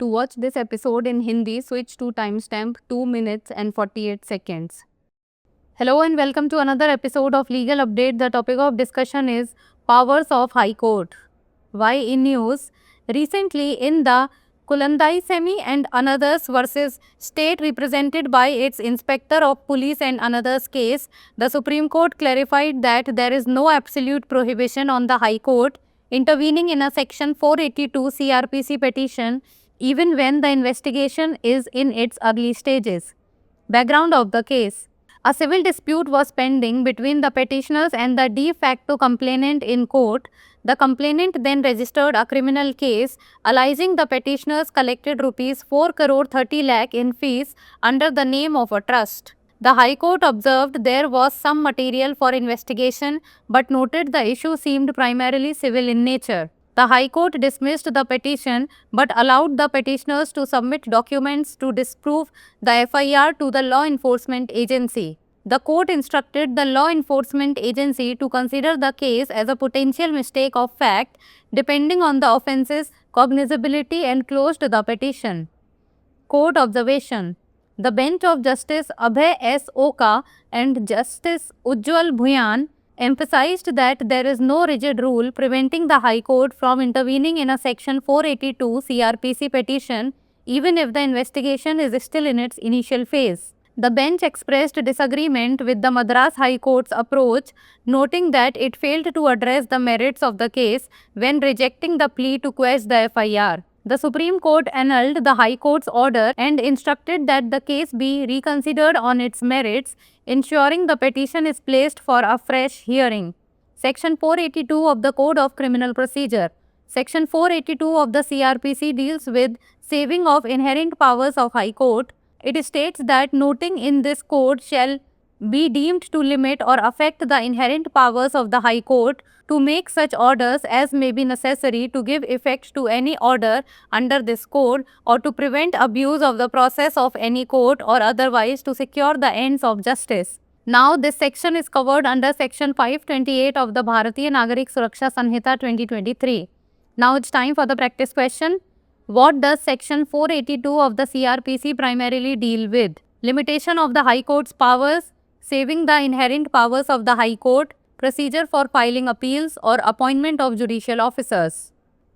To watch this episode in Hindi, switch to timestamp 2 minutes and 48 seconds. Hello and welcome to another episode of Legal Update. The topic of discussion is Powers of High Court. Why in news? Recently in the Kulandai Semi and Another's versus State represented by its Inspector of Police and Another's case, the Supreme Court clarified that there is no absolute prohibition on the High Court intervening in a Section 482 CRPC petition even when the investigation is in its early stages. Background of the case. A civil dispute was pending between the petitioners and the de facto complainant in court. The complainant then registered a criminal case alleging the petitioners collected rupees 4 crore 30 lakh in fees under the name of a trust. The High Court observed there was some material for investigation but noted the issue seemed primarily civil in nature. The High Court dismissed the petition but allowed the petitioners to submit documents to disprove the FIR to the law enforcement agency. The court instructed the law enforcement agency to consider the case as a potential mistake of fact depending on the offence's cognizability and closed the petition. Court observation. The bench of Justice Abhay S. Oka and Justice Ujjwal Bhuyan emphasized that there is no rigid rule preventing the High Court from intervening in a Section 482 CRPC petition even if the investigation is still in its initial phase. The bench expressed disagreement with the Madras High Court's approach, noting that it failed to address the merits of the case when rejecting the plea to quash the FIR. The Supreme Court annulled the High Court's order and instructed that the case be reconsidered on its merits, ensuring the petition is placed for a fresh hearing. Section 482 of the Code of Criminal Procedure. Section 482 of the CRPC deals with saving of inherent powers of High Court. It states that nothing in this code shall be deemed to limit or affect the inherent powers of the High Court to make such orders as may be necessary to give effect to any order under this code or to prevent abuse of the process of any court or otherwise to secure the ends of justice. Now, this section is covered under Section 528 of the Bharatiya Nagarik Suraksha Sanhita 2023. Now, it's time for the practice question. What does Section 482 of the CRPC primarily deal with? Limitation of the High Court's powers, saving the inherent powers of the High Court, procedure for filing appeals और appointment of judicial officers.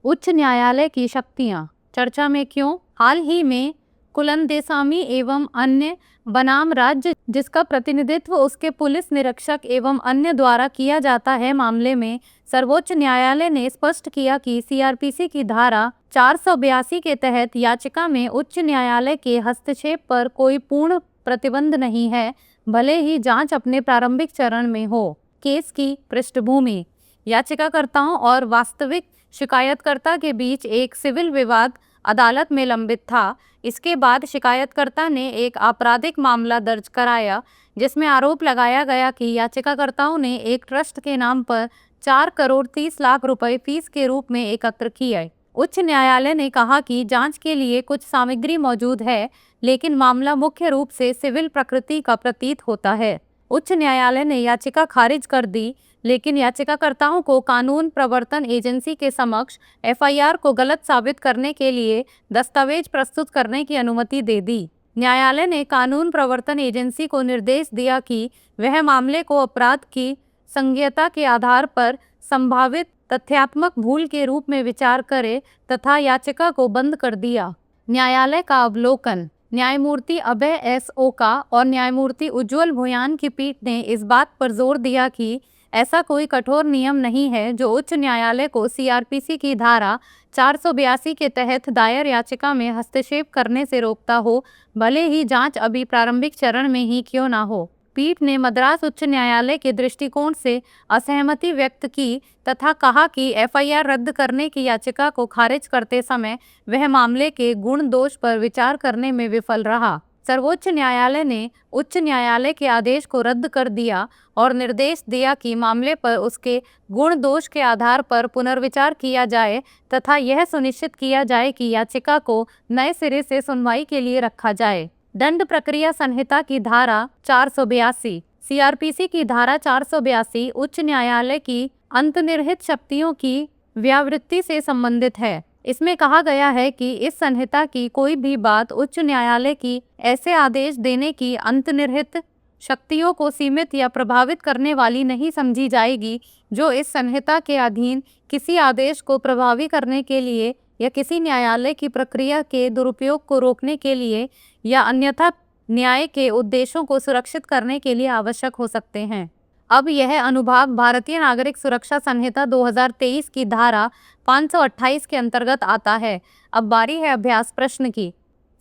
उच्च न्यायालय की शक्तियाँ चर्चा में क्यों? हाल ही में कुलंदेसामी एवं अन्य बनाम राज्य जिसका प्रतिनिधित्व उसके पुलिस निरीक्षक एवं अन्य द्वारा किया जाता है मामले में सर्वोच्च न्यायालय ने स्पष्ट किया कि सीआरपीसी की धारा 482 के तहत याचिका में उच्च न्यायालय के हस्तक्षेप पर कोई पूर्ण प्रतिबंध नहीं है, भले ही जांच अपने प्रारंभिक चरण में हो। केस की पृष्ठभूमि। याचिकाकर्ताओं और वास्तविक शिकायतकर्ता के बीच एक सिविल विवाद अदालत में लंबित था। इसके बाद शिकायतकर्ता ने एक आपराधिक मामला दर्ज कराया जिसमें आरोप लगाया गया कि याचिकाकर्ताओं ने एक ट्रस्ट के नाम पर 4 करोड़ 30 लाख रुपए फीस के रूप में एकत्र किए। उच्च न्यायालय ने कहा कि जांच के लिए कुछ सामग्री मौजूद है, लेकिन मामला मुख्य रूप से सिविल प्रकृति का प्रतीत होता है। उच्च न्यायालय ने याचिका खारिज कर दी, लेकिन याचिकाकर्ताओं को कानून प्रवर्तन एजेंसी के समक्ष एफआईआर को गलत साबित करने के लिए दस्तावेज प्रस्तुत करने की अनुमति दे दी। न्यायालय ने कानून प्रवर्तन एजेंसी को निर्देश दिया कि वह मामले को अपराध की संज्ञेयता के आधार पर संभावित तथ्यात्मक भूल के रूप में विचार करे तथा याचिका को बंद कर दिया। न्यायालय का अवलोकन। न्यायमूर्ति अभय एस ओका और न्यायमूर्ति उज्ज्वल भुयान की पीठ ने इस बात पर जोर दिया कि ऐसा कोई कठोर नियम नहीं है जो उच्च न्यायालय को सीआरपीसी की धारा 482 के तहत दायर याचिका में हस्तक्षेप करने से रोकता हो, भले ही जांच अभी प्रारंभिक चरण में ही क्यों ना हो। पीठ ने मद्रास उच्च न्यायालय के दृष्टिकोण से असहमति व्यक्त की तथा कहा कि एफआईआर रद्द करने की याचिका को खारिज करते समय वह मामले के गुण दोष पर विचार करने में विफल रहा। सर्वोच्च न्यायालय ने उच्च न्यायालय के आदेश को रद्द कर दिया और निर्देश दिया कि मामले पर उसके गुण दोष के आधार पर पुनर्विचार किया जाए तथा यह सुनिश्चित किया जाए कि याचिका को नए सिरे से सुनवाई के लिए रखा जाए। दंड प्रक्रिया संहिता की धारा 482। सीआरपीसी की धारा 482 उच्च न्यायालय की अंतर्निहित शक्तियों की व्यावृत्ति से संबंधित है। इसमें कहा गया है कि इस संहिता की कोई भी बात उच्च न्यायालय की ऐसे आदेश देने की अंतर्निहित शक्तियों को सीमित या प्रभावित करने वाली नहीं समझी जाएगी, जो इस संहिता के अधीन किसी आदेश को प्रभावी करने के लिए या किसी न्यायालय की प्रक्रिया के दुरुपयोग को रोकने के लिए या अन्यथा न्याय के उद्देश्यों को सुरक्षित करने के लिए आवश्यक हो सकते हैं। अब यह अनुभाग भारतीय नागरिक सुरक्षा संहिता 2023 की धारा 528 के अंतर्गत आता है। अब बारी है अभ्यास प्रश्न की।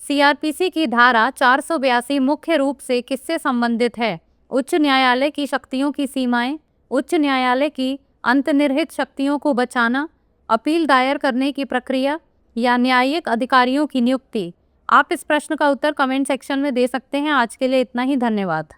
सीआरपीसी की धारा 482 मुख्य रूप से किससे संबंधित है? उच्च न्यायालय की शक्तियों की सीमाएं, उच्च न्यायालय की अंतर्निहित शक्तियों को बचाना, अपील दायर करने की प्रक्रिया या न्यायिक अधिकारियों की नियुक्ति। आप इस प्रश्न का उत्तर कमेंट सेक्शन में दे सकते हैं। आज के लिए इतना ही, धन्यवाद।